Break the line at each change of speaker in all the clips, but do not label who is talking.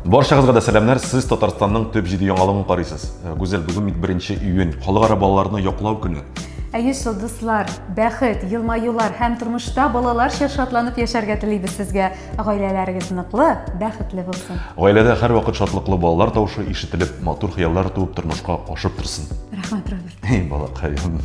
Баршаңызга да сәламнар. Сез Татарстанның төп җиде яңалыгын карыйсыз. Гүзәл, бүген 1 июнь, халыкара балаларны яклау көне.
Әйеш йолдызлар, бәхет, елмаюлар һәм тормышта балаларча шатланып яшәргә телибез сезгә. Гаиләләрегез ныклы, бәхетле булсын.
Гаиләдә һәрвакыт шатлыклы балалар тавышы ишетелеп, матур хыяллар туып тормышка ашып торсын.
Рәхмәт, Роберт.
Эй, балакаем.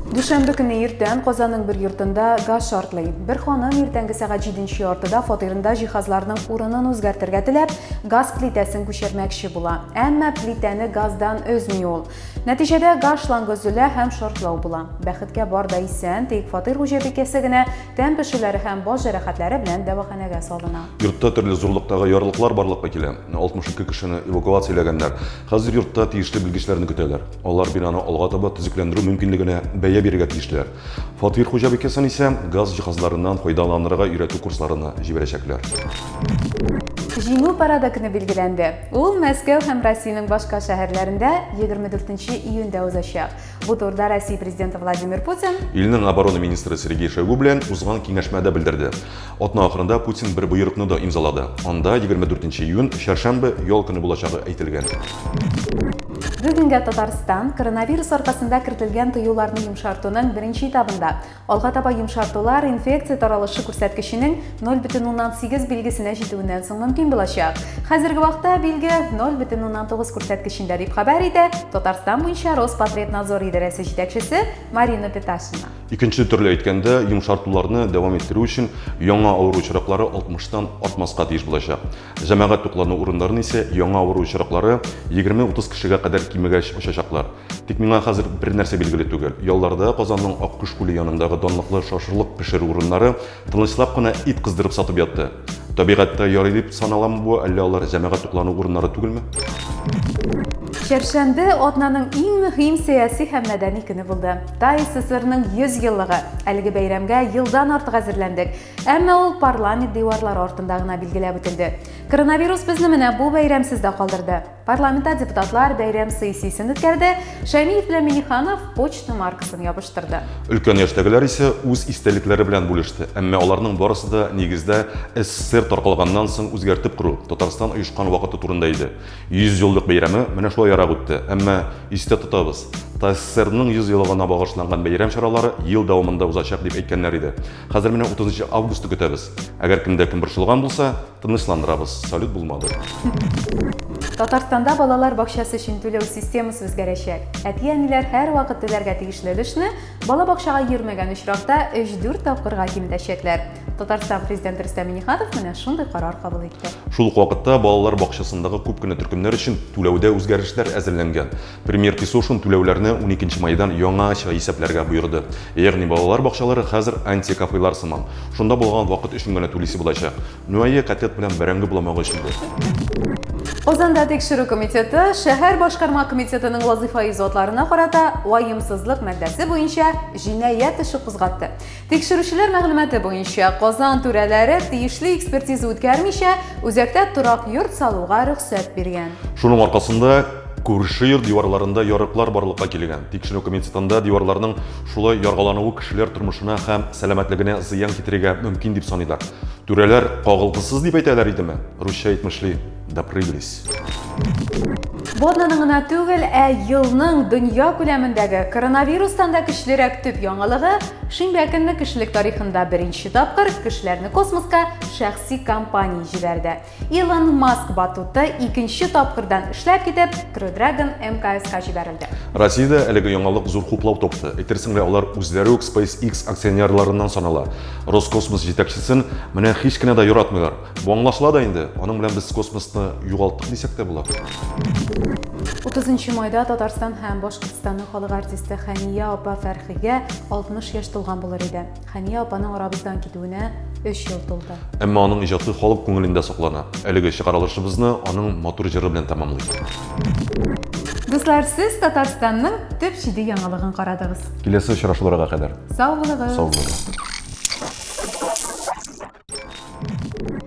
Дүшәмбе көне иртән Казанның бер йортында газ шартлый. Бер ханым иртәнге сәгать 7 яртыда фатирында җиһазларның урынын үзгәртергә теләп, газ плитәсен күчермәкче була. Әмма плитәне газдан өзми ул. Нәтиҗәдә газ шлангы өзелә һәм шартлау була. Бәхеткә бар да исән, тик фатир хуҗабикәсе генә тән пешүләре һәм баш җәрәхәтләре белән дәваханәгә салына.
Йортта төрле зурлыктагы ярлыклар барлыкка килә. 62 кешене эвакуацияләгәннәр. Хәзер йортта тиешле белгечләрне көтәләр. Алар бинаны алга таба төзекләндерү мөмкинлегенә бәя бирергә тиешләр. Фатир хуҗабикәсен исә газ җиһазларыннан файдаланырга өйрәтү курсларына җибәрәчәкләр.
Җиңү парады көне билгеләнде. Ул Мәскәү һәм Россиянең башка шәһәрләрендә 24 июньдә узачак. Бу турыда Россия президенты Владимир Путин
Илнең оборона министры Сергей Шойгу белән узган киңәшмәдә белдерде. Атна ахырында Путин бер боерыкны да имзалады. Анда 24 июнь чаршамбы ял көне булачагы әйтелгән.
Бүгенге Татарстан коронавирус аркасында кертелгән тыюларны йомшартуның беренче этабында. Алга таба йомшартулар инфекция таралышы күрсәткеченең 0,8 билгесенә җитүеннән соң мөмкин булачак. Хәзерге вакытта билге 0,9 күрсәткечендә дип хәбәр итә Татарстан буенча Роспотребнадзор идарәсе җитәкчесе Марина Петашина.
Икенче төрле әйткәндә, йомшартуларны дәвам иттерү өчен яңа авыру очраклары 60-тан артмаска тиеш булачак. Җәмәгать туклану урыннарын исә яңа авыру очраклары 20-30 кешегә кадәр кимегәч ачачаклар. Тик миңа хәзер бер нәрсә билгеле түгел. Ялларда Казанның Аккүш күле янындагы данлыклы шашырлык пешерү урыннары тынычлап кына ит кыздырып сатып ятты. Табигатьтә ярый дип саналамы бу, әллә алар җәмәгать туклану урыннары түгелме?
Чәршәмбе атнаның иң мөһим сәяси һәм мәдәни көне булды. ТССРның 100 еллыгы. Әлеге бәйрәмгә елдан артык әзерләндек. Әмма ул парламент диварлары артында гына билгеләп үтелде. Коронавирус безне менә бу бәйрәмсез дә калдырды. Парламентта депутатлар бәйрәм сессиясын үткәрде. Шәймиев белән Миниханов почта маркасын ябыштырды.
Өлкән яшьтәгеләр исә үз истәлекләре белән бүлеште. Әмма аларның барысы да нигездә СССР таркалганнан соң үзгәртеп кору, Татарстан оешкан вакыты турында иде. 100 еллык бәйрәме менә шулай ярак үтте. Әмма истә тотабыз. ТССРның 100 еллыгына багышланган бәйрәм чаралары ел дәвамында узачак дип әйткәннәр иде. Хәзер менә 30 августны көтәбез. Әгәр кемдә кем борчылган булса, тынычландырабыз. Салют булмады.
Татарстанда балалар бакчасы өчен түләү системасы үзгәрәчәк. Әти-әниләр һәр вакыт түләргә тиешле өлешне бала бакчага йөрмәгән очракта 3-4 тапкырга кимитәчәкләр. Татарстан президенты Рөстәм Миңнеханов менә шундый карар кабул итте.
Шул ук вакытта балалар бакчасындагы күп кенә төркемнәр өчен түләүдә үзгәрешләр әзерләнгән. Премьер Песошин түләүләрне 12 майдан яңача исәпләргә боерды. Ягъни балалар бакчалары хәзер антикафелар сыман. Шунда булган вакыт өчен генә түлисе булачак. Нуае катет белән бәрәңге буламагы өчен.
Казанда тикшерү комитеты шәһәр башкарма комитетының вазифа изотларына карата ваемсызлык маддәсе буенча җинаять эше кузгатты. Тикшерүчеләр мәгълүматы буенча Казан түрәләре тиешле экспертиза үткәрмичә үзәктә торак йорт салуга рөхсәт биргән.
Шуның аркасында күрше йорт диварларында ярыклар барлыкка килгән. Тикшерү комитетында диварларның шулай яргалануы кешеләр тормышына һәм сәламәтлегенә зыян китерергә мөмкин дип саныйлар. Түрәләр кагылгысыз дип әйтәләр идеме? Русча әйтмешли, допрыгались.
Бу атнаның гына түгел, елның дөнья күләмендәге коронавирустан да көчлерәк төп яңалыгы шимбә көнне кешелек тарихында беренче тапкыр кешеләрне космоска шәхси компания җибәрде. Илон Маск батуты икенче тапкырдан эшләп китеп, Crew Dragon МКС-ка җибәрелде.
Россиядә әлеге яңалык зур хуплау топты. Әйтерсең лә алар үзләре үк SpaceX акционерларыннан санала. Роскосмос җитәкчесен менә һич кенә дә яратмыйлар. Бу аңлашыла да инде. Аның белән без космосны югалтык дисәк тә була.
30 майда Татарстан һәм Башкортстанның халык артисты Хәния апа Фәрхигә 60 яшь тулган булыр иде. Хәния апаның арабыздан китүенә 3 ел тулды.
Әмма аның иҗаты халык күңелендә саклана. Әлеге чыгарылышыбызны аның матур җыры белән тәмамлый.
Дуслар, сез Татарстанның төп җиде яңалыгын карадыгыз.
Киләсе очрашуларга кадәр.
Сау булыгыз.
Сау булыгыз.